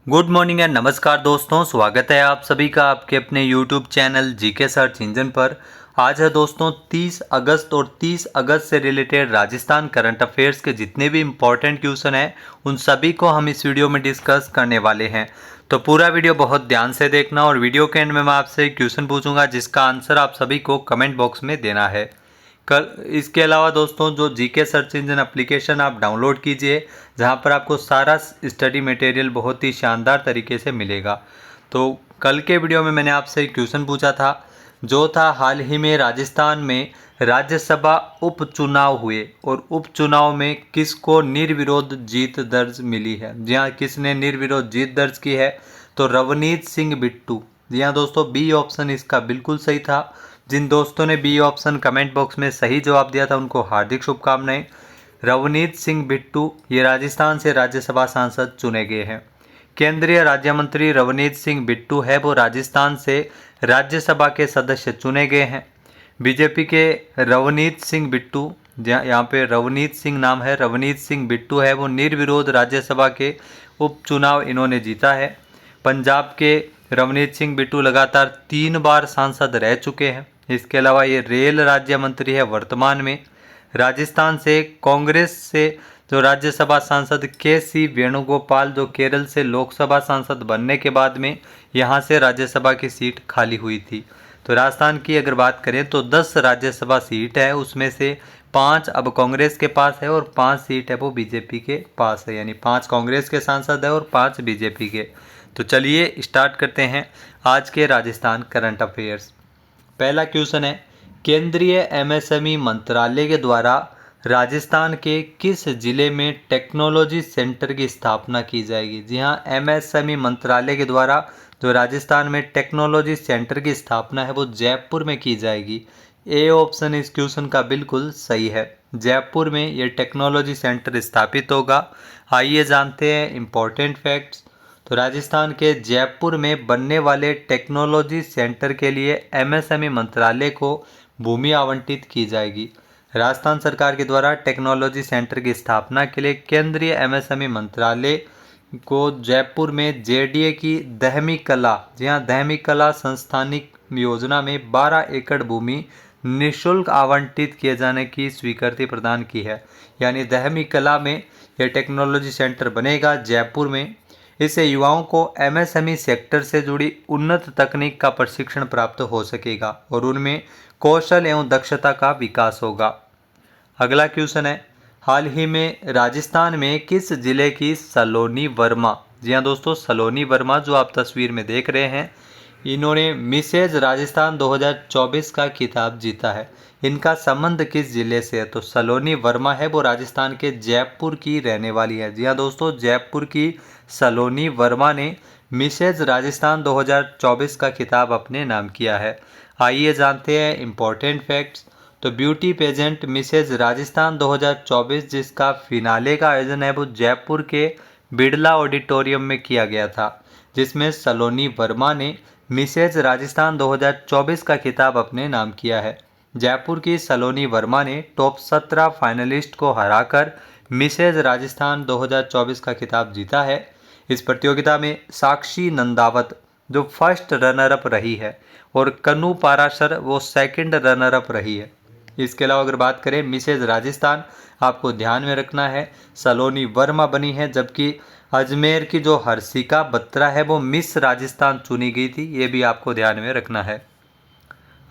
Good morning and नमस्कार दोस्तों, स्वागत है आप सभी का आपके अपने YouTube channel GK search engine पर। आज है दोस्तों 30 अगस्त और 30 अगस्त से रिलेटेड राजस्थान करंट अफेयर्स के जितने भी इम्पोर्टेंट क्वेश्चन हैं उन सभी को हम इस वीडियो में डिस्कस करने वाले हैं। तो पूरा वीडियो बहुत ध्यान से देखना और वीडियो के एंड में मैं आपसे क्वेश्चन पूछूंगा जिसका आंसर आप सभी को कमेंट बॉक्स में देना है। कल इसके अलावा दोस्तों जो जीके सर्च इंजन एप्लीकेशन आप डाउनलोड कीजिए, जहां पर आपको सारा स्टडी मटेरियल बहुत ही शानदार तरीके से मिलेगा। तो कल के वीडियो में मैंने आपसे एक क्वेश्चन पूछा था, जो था हाल ही में राजस्थान में राज्यसभा उपचुनाव हुए और उपचुनाव में किसको निर्विरोध जीत दर्ज मिली है। जी हाँ, किसने निर्विरोध जीत दर्ज की है? तो रवनीत सिंह बिट्टू। जी हाँ दोस्तों, बी ऑप्शन इसका बिल्कुल सही था। जिन दोस्तों ने बी ऑप्शन कमेंट बॉक्स में सही जवाब दिया था उनको हार्दिक शुभकामनाएं। रवनीत सिंह बिट्टू ये राजस्थान से राज्यसभा सांसद चुने गए हैं। केंद्रीय राज्य मंत्री रवनीत सिंह बिट्टू है वो राजस्थान से राज्यसभा के सदस्य चुने गए हैं। बीजेपी के रवनीत सिंह बिट्टू, यहाँ पे रवनीत सिंह नाम है, रवनीत सिंह बिट्टू है वो निर्विरोध राज्यसभा के उपचुनाव इन्होंने जीता है। पंजाब के रवनीत सिंह बिट्टू लगातार 3 बार सांसद रह चुके हैं। इसके अलावा ये रेल राज्य मंत्री है वर्तमान में। राजस्थान से कांग्रेस से जो राज्यसभा सांसद के सी वेणुगोपाल, जो केरल से लोकसभा सांसद बनने के बाद में यहाँ से राज्यसभा की सीट खाली हुई थी। तो राजस्थान की अगर बात करें तो 10 राज्यसभा सीट है, उसमें से 5 अब कांग्रेस के पास है और 5 सीट है वो बीजेपी के पास है, यानी 5 कांग्रेस के सांसद है और 5 बीजेपी के। तो चलिए स्टार्ट करते हैं आज के राजस्थान करंट अफेयर्स। पहला क्वेश्चन है, केंद्रीय एमएसएमई मंत्रालय के द्वारा राजस्थान के किस जिले में टेक्नोलॉजी सेंटर की स्थापना की जाएगी? जी हाँ, एमएसएमई मंत्रालय के द्वारा जो राजस्थान में टेक्नोलॉजी सेंटर की स्थापना है वो जयपुर में की जाएगी। ए ऑप्शन इस क्वेश्चन का बिल्कुल सही है, जयपुर में ये टेक्नोलॉजी सेंटर स्थापित होगा। आइए जानते हैं इम्पोर्टेंट फैक्ट्स। तो राजस्थान के जयपुर में बनने वाले टेक्नोलॉजी सेंटर के लिए एमएसएमई मंत्रालय को भूमि आवंटित की जाएगी। राजस्थान सरकार के द्वारा टेक्नोलॉजी सेंटर की स्थापना के लिए केंद्रीय एमएसएमई मंत्रालय को जयपुर में जेडीए की दहमी कला, जी हाँ दहमी कला संस्थानिक योजना में 12 एकड़ भूमि निःशुल्क आवंटित किए जाने की स्वीकृति प्रदान की है। यानी दहमी कला में यह टेक्नोलॉजी सेंटर बनेगा जयपुर में। इससे युवाओं को एमएसएमई सेक्टर से जुड़ी उन्नत तकनीक का प्रशिक्षण प्राप्त हो सकेगा और उनमें कौशल एवं दक्षता का विकास होगा। अगला क्वेश्चन है, हाल ही में राजस्थान में किस जिले की सलोनी वर्मा, जी हाँ दोस्तों सलोनी वर्मा जो आप तस्वीर में देख रहे हैं, इन्होंने मिसेज राजस्थान 2024 का खिताब जीता है। इनका संबंध किस जिले से है? तो सलोनी वर्मा है वो राजस्थान के जयपुर की रहने वाली है। जी हाँ दोस्तों, जयपुर की सलोनी वर्मा ने मिसेज राजस्थान 2024 का खिताब अपने नाम किया है। आइए जानते हैं इम्पोर्टेंट फैक्ट्स। तो ब्यूटी पेजेंट मिसेज राजस्थान 2024 जिसका फिनाले का आयोजन है वो जयपुर के बिड़ला ऑडिटोरियम में किया गया था, जिसमें सलोनी वर्मा ने मिसेज राजस्थान 2024 का खिताब अपने नाम किया है। जयपुर की सलोनी वर्मा ने टॉप 17 फाइनलिस्ट को हराकर मिसेज राजस्थान 2024 का खिताब जीता है। इस प्रतियोगिता में साक्षी नंदावत जो फर्स्ट रनर अप रही है और कनु पाराशर वो सेकंड रनर अप रही है। इसके अलावा अगर बात करें मिसेज राजस्थान, आपको ध्यान में रखना है सलोनी वर्मा बनी है, जबकि अजमेर की जो हर्षिका बत्रा है वो मिस राजस्थान चुनी गई थी, ये भी आपको ध्यान में रखना है।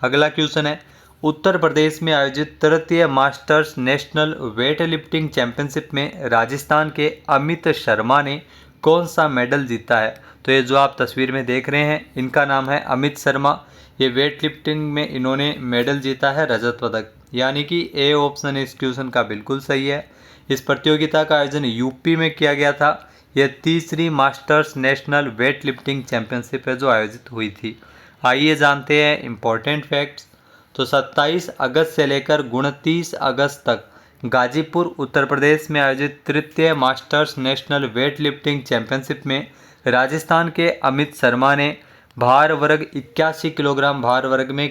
अगला क्वेश्चन है, उत्तर प्रदेश में आयोजित तृतीय masters national weight lifting championship में राजस्थान के अमित शर्मा ने कौन सा मेडल जीता है? तो ये जो आप तस्वीर में देख रहे हैं इनका नाम है अमित शर्मा। ये वेट लिफ्टिंग में इन्होंने मेडल जीता है रजत पदक, यानी कि ए ऑप्शन इस क्वेश्चन का बिल्कुल सही है। इस प्रतियोगिता का आयोजन यूपी में किया गया था। यह तीसरी masters national weight lifting championship है जो आयोजित हुई थी। आइए जानते हैं इम्पोर्टेंट फैक्ट्स। तो 27 अगस्त से लेकर 29 अगस्त तक गाजीपुर उत्तर प्रदेश में आयोजित तृतीय masters national weight lifting championship में राजस्थान के अमित शर्मा ने भार वर्ग 81 किलोग्राम भार वर्ग में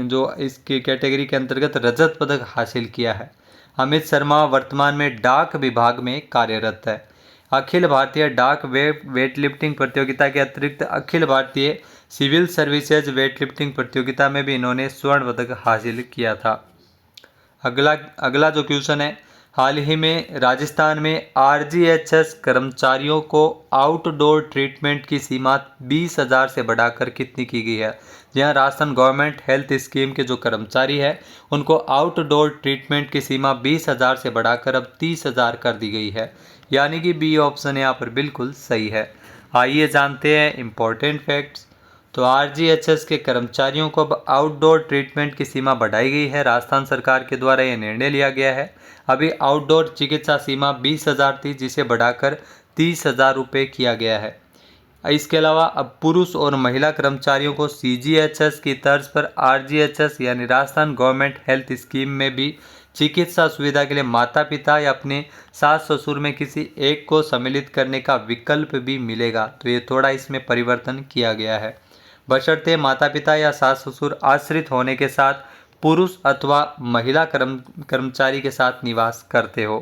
जो इसकी कैटेगरी के अंतर्गत रजत पदक हासिल किया है। अमित शर्मा वर्तमान में डाक विभाग में कार्यरत है। अखिल भारतीय डाक वेट लिफ्टिंग प्रतियोगिता के अतिरिक्त Akhil Bharatiya civil services weight lifting प्रतियोगिता में भी इन्होंने स्वर्ण पदक हासिल किया था। अगला जो क्वेश्चन है, हाल ही में राजस्थान में आरजीएचएस कर्मचारियों को आउटडोर ट्रीटमेंट की सीमा 20,000 से बढ़ाकर कितनी की गई है। जहाँ राजस्थान गवर्नमेंट हेल्थ स्कीम के जो कर्मचारी है उनको आउटडोर ट्रीटमेंट की सीमा 20,000 से बढ़ाकर अब 30,000 कर दी गई है, यानी कि बी ऑप्शन यहाँ पर बिल्कुल सही है। आइए जानते हैं इम्पोर्टेंट फैक्ट्स। तो आरजीएचएस के कर्मचारियों को अब आउटडोर ट्रीटमेंट की सीमा बढ़ाई गई है। राजस्थान सरकार के द्वारा यह निर्णय लिया गया है। अभी आउटडोर चिकित्सा सीमा 20,000 थी, जिसे बढ़ाकर 30,000 रुपये किया गया है। इसके अलावा अब पुरुष और महिला कर्मचारियों को सीजीएचएस की तर्ज पर आरजीएचएस यानी राजस्थान गवर्नमेंट हेल्थ स्कीम में भी चिकित्सा सुविधा के लिए माता पिता या अपने सास ससुर में किसी एक को सम्मिलित करने का विकल्प भी मिलेगा। तो ये थोड़ा इसमें परिवर्तन किया गया है, बशर्ते माता पिता या सास ससुर आश्रित होने के साथ पुरुष अथवा महिला कर्मचारी के साथ निवास करते हो।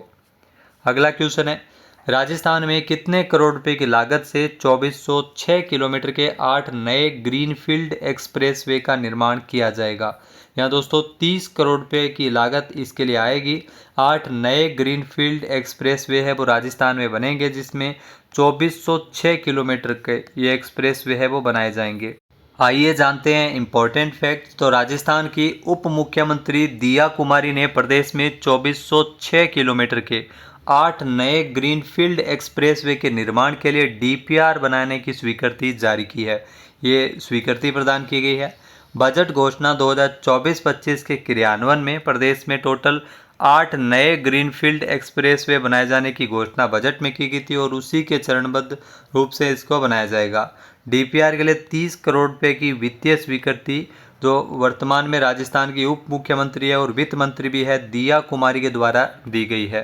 अगला क्वेश्चन है, राजस्थान में कितने करोड़ रुपए की लागत से 2406 किलोमीटर के 8 नए ग्रीनफील्ड एक्सप्रेसवे का निर्माण किया जाएगा। यहाँ दोस्तों 30 करोड़ रुपए की लागत इसके लिए आएगी। 8 नए ग्रीनफील्ड एक्सप्रेसवे है वो राजस्थान में बनेंगे, जिसमें 2406 किलोमीटर के ये एक्सप्रेसवे है वो बनाए जाएंगे। आइए जानते हैं इम्पोर्टेंट फैक्ट्स। तो राजस्थान की उप मुख्यमंत्री दिया कुमारी ने प्रदेश में 2406 किलोमीटर के 8 नए ग्रीनफील्ड एक्सप्रेसवे के निर्माण के लिए डीपीआर बनाने की स्वीकृति जारी की है। ये स्वीकृति प्रदान की गई है। बजट घोषणा 2024-25 के क्रियान्वयन में प्रदेश में टोटल 8 नए ग्रीनफील्ड एक्सप्रेसवे बनाए जाने की घोषणा बजट में की गई थी और उसी के चरणबद्ध रूप से इसको बनाया जाएगा। डीपीआर के लिए 30 करोड़ रुपए की वित्तीय स्वीकृति जो वर्तमान में राजस्थान की उप मुख्यमंत्री है और वित्त मंत्री भी है दिया कुमारी के द्वारा दी गई है।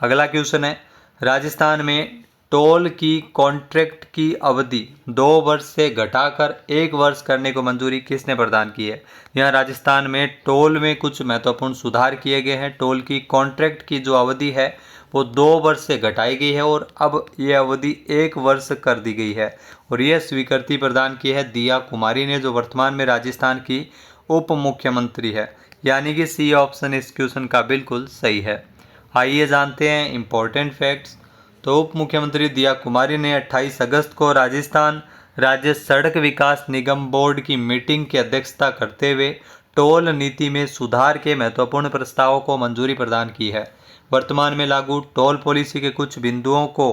अगला क्वेश्चन है, राजस्थान में टोल की कॉन्ट्रैक्ट की अवधि 2 वर्ष से घटाकर 1 वर्ष करने को मंजूरी किसने प्रदान की है। यहाँ राजस्थान में टोल में कुछ महत्वपूर्ण सुधार किए गए हैं। टोल की कॉन्ट्रैक्ट की जो अवधि है वो 2 वर्ष से घटाई गई है और अब ये अवधि 1 वर्ष कर दी गई है और यह स्वीकृति प्रदान की है दिया कुमारी ने, जो वर्तमान में राजस्थान की उप मुख्यमंत्री है, यानी कि सी ऑप्शन इस क्वेश्चन का बिल्कुल सही है। आइए जानते हैं इम्पोर्टेंट फैक्ट्स। तो उप मुख्यमंत्री दिया कुमारी ने 28 अगस्त को राजस्थान राज्य सड़क विकास निगम बोर्ड की मीटिंग की अध्यक्षता करते हुए टोल नीति में सुधार के महत्वपूर्ण प्रस्तावों को मंजूरी प्रदान की है। वर्तमान में लागू टोल पॉलिसी के कुछ बिंदुओं को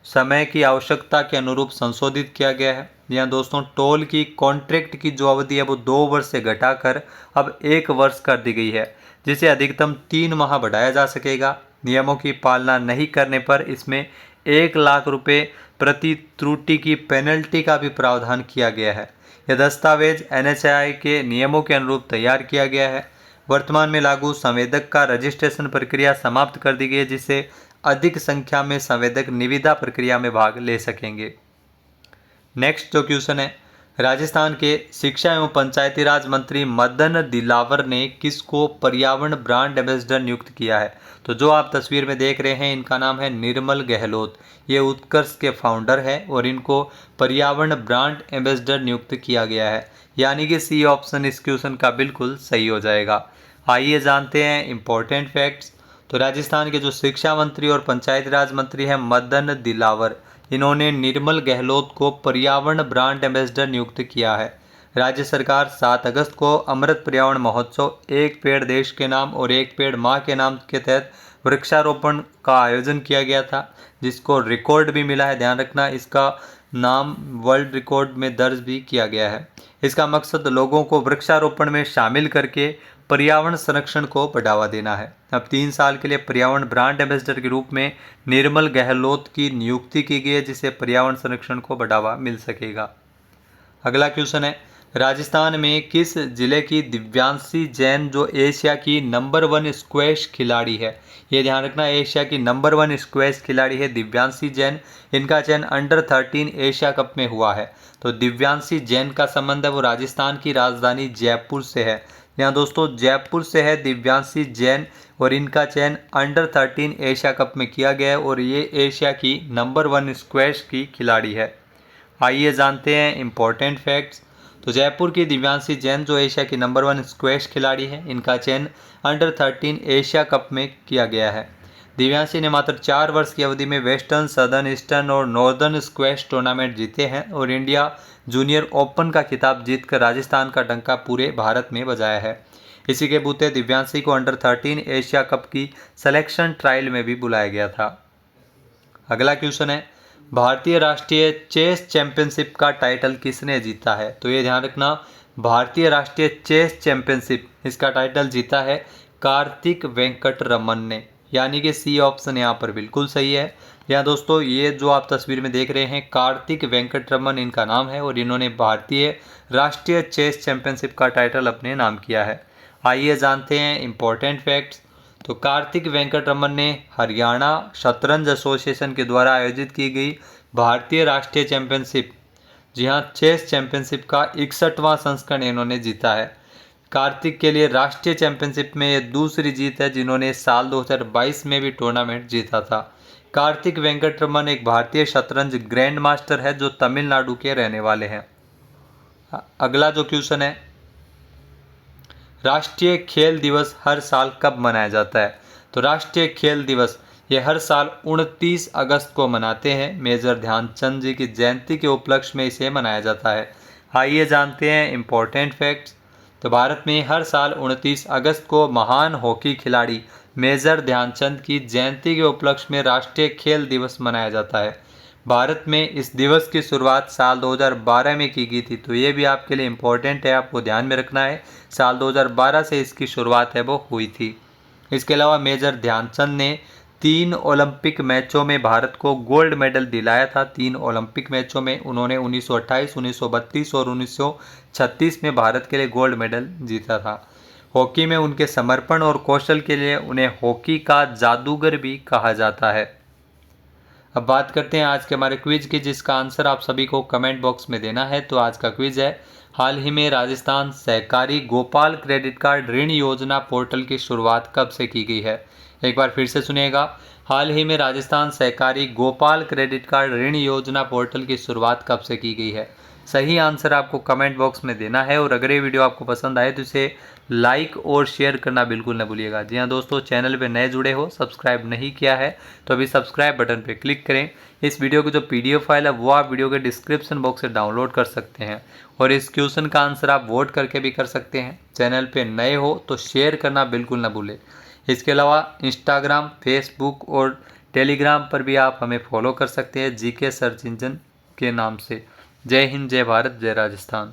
समय की आवश्यकता के अनुरूप संशोधित किया गया है। यहाँ दोस्तों टोल की कॉन्ट्रैक्ट की जो अवधि है वो 2 वर्ष से घटाकर अब 1 वर्ष कर दी गई है, जिसे अधिकतम 3 माह बढ़ाया जा सकेगा। नियमों की पालना नहीं करने पर इसमें 1 लाख रुपए प्रति त्रुटि की पेनल्टी का भी प्रावधान किया गया है। यह दस्तावेज एनएचएआई के नियमों के अनुरूप तैयार किया गया है। वर्तमान में लागू संवेदक का रजिस्ट्रेशन प्रक्रिया समाप्त कर दी गई है, जिससे अधिक संख्या में संवेदक निविदा प्रक्रिया में भाग ले सकेंगे। नेक्स्ट जो क्वेश्चन है, राजस्थान के शिक्षा एवं पंचायती राज मंत्री मदन दिलावर ने किसको पर्यावरण ब्रांड एम्बेसडर नियुक्त किया है। तो जो आप तस्वीर में देख रहे हैं इनका नाम है निर्मल गहलोत। ये उत्कर्ष के फाउंडर है और इनको पर्यावरण ब्रांड एम्बेसडर नियुक्त किया गया है, यानी कि सी ऑप्शन इस क्वेश्चन का बिल्कुल सही हो जाएगा। आइए जानते हैं इम्पोर्टेंट फैक्ट्स। तो राजस्थान के जो शिक्षा मंत्री और पंचायती राज मंत्री हैं मदन दिलावर, इन्होंने निर्मल गहलोत को पर्यावरण ब्रांड एम्बेसडर नियुक्त किया है। राज्य सरकार 7 अगस्त को अमृत पर्यावरण महोत्सव एक पेड़ देश के नाम और एक पेड़ माँ के नाम के तहत वृक्षारोपण का आयोजन किया गया था, जिसको रिकॉर्ड भी मिला है। ध्यान रखना, इसका नाम वर्ल्ड रिकॉर्ड में दर्ज भी किया गया है। इसका मकसद लोगों को वृक्षारोपण में शामिल करके पर्यावरण संरक्षण को बढ़ावा देना है। अब 3 साल के लिए पर्यावरण ब्रांड एम्बेसडर के रूप में निर्मल गहलोत की नियुक्ति की गई है, जिससे पर्यावरण संरक्षण को बढ़ावा मिल सकेगा। अगला क्वेश्चन है, राजस्थान में किस जिले की दिव्यांशी जैन जो एशिया की नंबर 1 स्क्वैश खिलाड़ी है। ये ध्यान रखना, एशिया की नंबर 1 स्क्वैश खिलाड़ी है दिव्यांशी जैन। इनका चयन अंडर 13 एशिया कप में हुआ है। तो दिव्यांशी जैन का संबंध है वो राजस्थान की राजधानी जयपुर से है। यहाँ दोस्तों जयपुर से है दिव्यांशी जैन और इनका चयन अंडर 13 एशिया कप में किया गया है और ये एशिया की नंबर 1 स्क्वैश की खिलाड़ी है। आइए जानते हैं इम्पोर्टेंट फैक्ट्स। तो जयपुर की दिव्यांशी जैन जो एशिया की नंबर 1 स्क्वैश खिलाड़ी है, इनका चयन अंडर 13 एशिया कप में किया गया है। दिव्यांशी ने मात्र 4 वर्ष की अवधि में वेस्टर्न, सदर्न, ईस्टर्न और नॉर्दर्न स्क्वैश टूर्नामेंट जीते हैं और इंडिया जूनियर ओपन का खिताब जीतकर राजस्थान का डंका पूरे भारत में बजाया है। इसी के बूते दिव्यांशी को अंडर 13 एशिया कप की सिलेक्शन ट्रायल में भी बुलाया गया था। अगला क्वेश्चन है, भारतीय राष्ट्रीय चेस चैंपियनशिप का टाइटल किसने जीता है? तो ये ध्यान रखना, भारतीय राष्ट्रीय चेस चैंपियनशिप इसका टाइटल जीता है कार्तिक वेंकटरमन ने, यानी कि सी ऑप्शन यहाँ पर बिल्कुल सही है। यहाँ दोस्तों ये जो आप तस्वीर में देख रहे हैं कार्तिक वेंकटरमन इनका नाम है और इन्होंने भारतीय राष्ट्रीय चेस चैंपियनशिप का टाइटल अपने नाम किया है। आइए जानते हैं इम्पोर्टेंट फैक्ट्स। तो कार्तिक वेंकटरमन ने हरियाणा शतरंज एसोसिएशन के द्वारा आयोजित की गई भारतीय राष्ट्रीय चैंपियनशिप, जी हाँ, चेस चैंपियनशिप का 61वां संस्करण इन्होंने जीता है। कार्तिक के लिए राष्ट्रीय चैंपियनशिप में ये दूसरी जीत है जिन्होंने साल 2022 में भी टूर्नामेंट जीता था। कार्तिक वेंकटरमन एक भारतीय शतरंज ग्रैंड मास्टर है जो तमिलनाडु के रहने वाले हैं। अगला जो क्वेश्चन है, राष्ट्रीय खेल दिवस हर साल कब मनाया जाता है? तो राष्ट्रीय खेल दिवस ये हर साल 29 अगस्त को मनाते हैं। मेजर ध्यानचंद जी की जयंती के उपलक्ष्य में इसे मनाया जाता है। आइए जानते हैं इम्पोर्टेंट फैक्ट्स। तो भारत में हर साल 29 अगस्त को महान हॉकी खिलाड़ी मेजर ध्यानचंद की जयंती के उपलक्ष्य में राष्ट्रीय खेल दिवस मनाया जाता है। भारत में इस दिवस की शुरुआत साल 2012 में की गई थी, तो ये भी आपके लिए इम्पोर्टेंट है, आपको ध्यान में रखना है। साल 2012 से इसकी शुरुआत है वो हुई थी। इसके अलावा मेजर ध्यानचंद ने 3 ओलंपिक मैचों में भारत को गोल्ड मेडल दिलाया था। 3 ओलंपिक मैचों में उन्होंने 1928, 1932 और 1936 में भारत के लिए गोल्ड मेडल जीता था। हॉकी में उनके समर्पण और कौशल के लिए उन्हें हॉकी का जादूगर भी कहा जाता है। अब बात करते हैं आज के हमारे क्विज की, जिसका आंसर आप सभी को कमेंट बॉक्स में देना है। तो आज का क्विज है, हाल ही में राजस्थान सहकारी गोपाल क्रेडिट कार्ड ऋण योजना पोर्टल की शुरुआत कब से की गई है? एक बार फिर से सुनिएगा, हाल ही में राजस्थान सहकारी गोपाल क्रेडिट कार्ड ऋण योजना पोर्टल की शुरुआत कब से की गई है? सही आंसर आपको कमेंट बॉक्स में देना है और अगर ये वीडियो आपको पसंद आए तो इसे लाइक और शेयर करना बिल्कुल न भूलिएगा। जी हाँ दोस्तों, चैनल पे नए जुड़े हो, सब्सक्राइब नहीं किया है तो अभी सब्सक्राइब बटन पे क्लिक करें। इस वीडियो की जो PDF फाइल है वो आप वीडियो के डिस्क्रिप्शन बॉक्स से डाउनलोड कर सकते हैं और इस क्वेश्चन का आंसर आप वोट करके भी कर सकते हैं। चैनल पे नए हो तो शेयर करना बिल्कुल न भूलें। इसके अलावा इंस्टाग्राम, फेसबुक और टेलीग्राम पर भी आप हमें फॉलो कर सकते हैं GK सर्च इंजन के नाम से। जय हिंद, जय भारत, जय राजस्थान।